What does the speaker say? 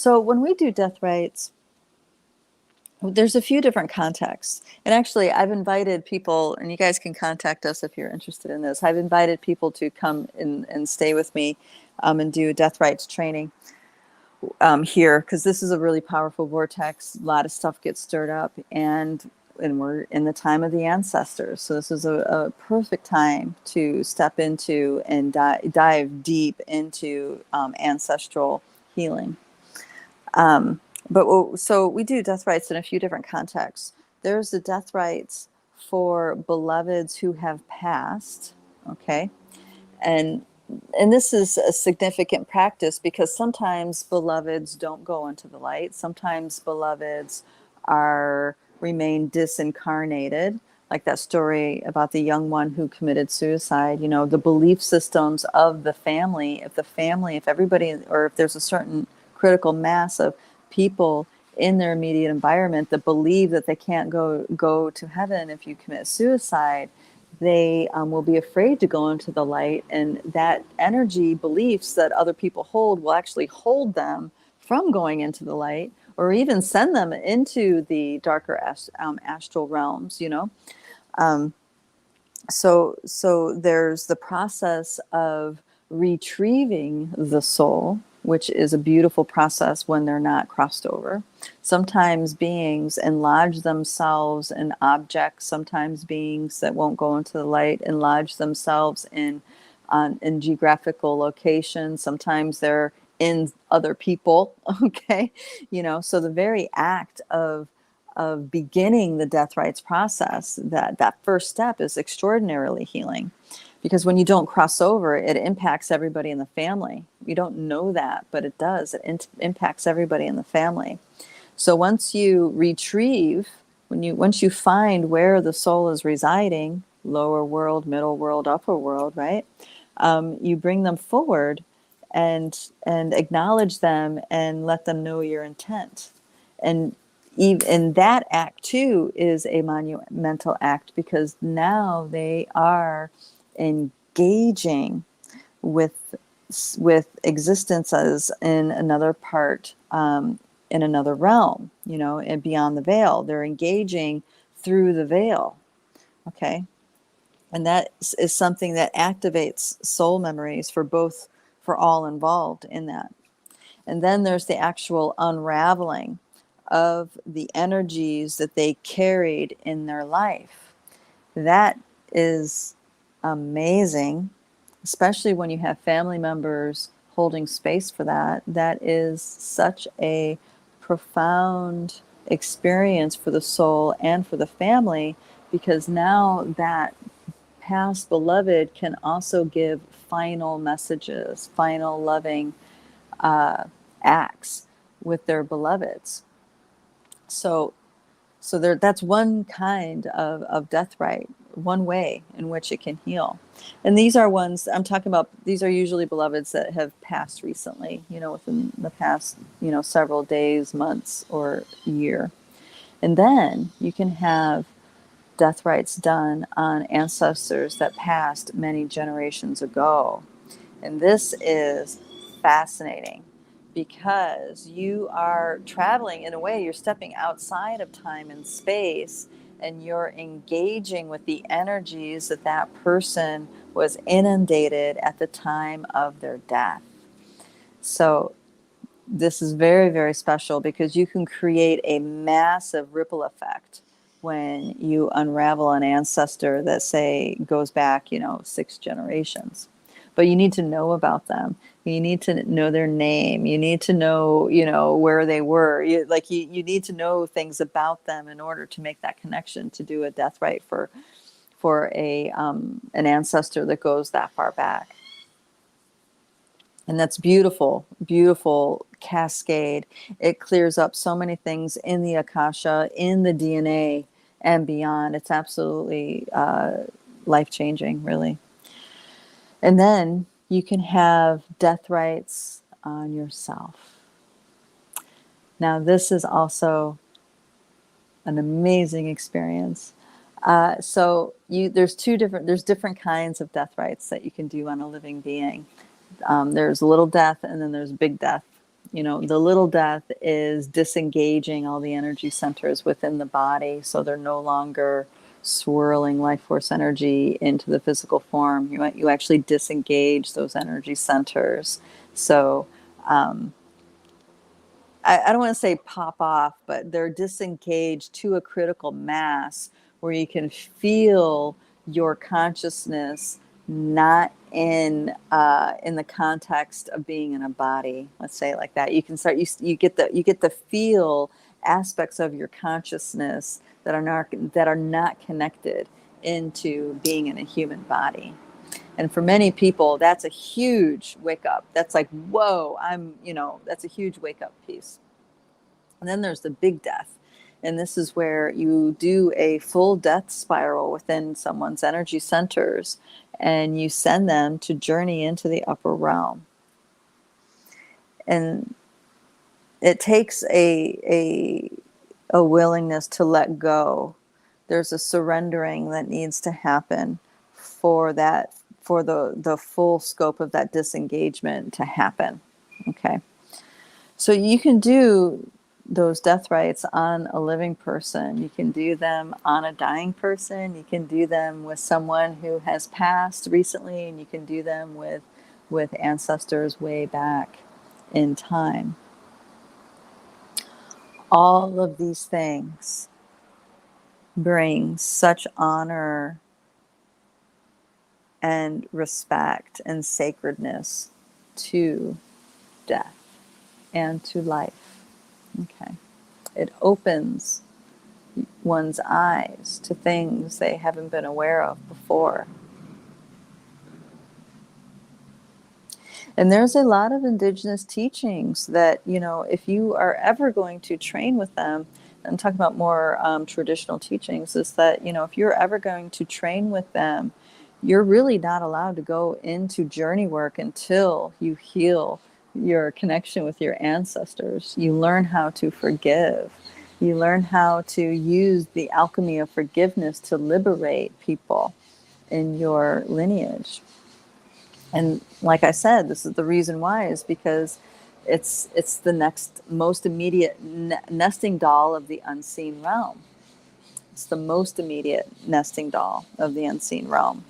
So when we do death rites, there's a few different contexts. And actually, I've invited people, and you guys can contact us if you're interested in this. I've invited people to come and stay with me and do death rites training here, because this is a really powerful vortex. A lot of stuff gets stirred up, and we're in the time of the ancestors. So this is a perfect time to step into and dive deep into ancestral healing. So we do death rites in a few different contexts. There's the death rites for beloveds who have passed, okay? And this is a significant practice because sometimes beloveds don't go into the light. Sometimes beloveds remain disincarnated, like that story about the young one who committed suicide. You know, the belief systems of the family, if everybody, or if there's a certain critical mass of people in their immediate environment that believe that they can't go to heaven if you commit suicide, they will be afraid to go into the light, and that energy beliefs that other people hold will actually hold them from going into the light, or even send them into the darker astral realms, you know. So there's the process of retrieving the soul, which is a beautiful process when they're not crossed over. Sometimes beings enlarge themselves in objects. Sometimes beings that won't go into the light enlarge themselves in geographical locations. Sometimes they're in other people. Okay, you know. So the very act of beginning the death rites process, that first step is extraordinarily healing. Because when you don't cross over, it impacts everybody in the family. You don't know that, but it does. It impacts everybody in the family. So once you retrieve, once you find where the soul is residing, lower world, middle world, upper world, right? You bring them forward and acknowledge them and let them know your intent. And that act too is a monumental act, because now they are engaging with existences in another part, in another realm, you know, and beyond the veil. They're engaging through the veil, okay? And that is something that activates soul memories for all involved in that. And then there's the actual unraveling of the energies that they carried in their life. That is amazing, especially when you have family members holding space for that. That is such a profound experience for the soul and for the family, because now that past beloved can also give final messages, final loving acts with their beloveds. So that's one kind of death rite, one way in which it can heal. And these are ones I'm talking about. These are usually beloveds that have passed recently, you know, within the past, you know, several days, months, or year. And then you can have death rites done on ancestors that passed many generations ago. And this is fascinating, because you are traveling, in a way, you're stepping outside of time and space, and you're engaging with the energies that person was inundated at the time of their death. So this is very, very special, because you can create a massive ripple effect when you unravel an ancestor that, say, goes back, you know, 6 generations. But you need to know about them. You need to know their name. You need to know, you know, where they were. You need to know things about them in order to make that connection, to do a death rite for an ancestor that goes that far back. And that's beautiful, beautiful cascade. It clears up so many things in the Akasha, in the DNA, and beyond. It's absolutely life-changing, really. And then you can have death rites on yourself. Now, this is also an amazing experience. There's different kinds of death rites that you can do on a living being. There's little death, and then there's big death. The little death is disengaging all the energy centers within the body, so they're no longer swirling life force energy into the physical form. You actually disengage those energy centers. So I don't want to say pop off, but they're disengaged to a critical mass where you can feel your consciousness not in the context of being in a body. Let's say it like that. You can start you get the feel aspects of your consciousness that are not connected into being in a human body. And for many people, that's a huge wake up. That's like, whoa, that's a huge wake up piece. And then there's the big death. And this is where you do a full death spiral within someone's energy centers and you send them to journey into the upper realm. And it takes a willingness to let go. There's a surrendering that needs to happen for the full scope of that disengagement to happen. Okay. So you can do those death rites on a living person. You can do them on a dying person. You can do them with someone who has passed recently, and you can do them with ancestors way back in time. All of these things bring such honor and respect and sacredness to death and to life. Okay. It opens one's eyes to things they haven't been aware of before. And there's a lot of indigenous teachings that, if you are ever going to train with them, I'm talking about more traditional teachings, is that, if you're ever going to train with them, you're really not allowed to go into journey work until you heal your connection with your ancestors. You learn how to forgive. You learn how to use the alchemy of forgiveness to liberate people in your lineage. And like I said, this is the reason why, is because it's the next most immediate nesting doll of the unseen realm. It's the most immediate nesting doll of the unseen realm.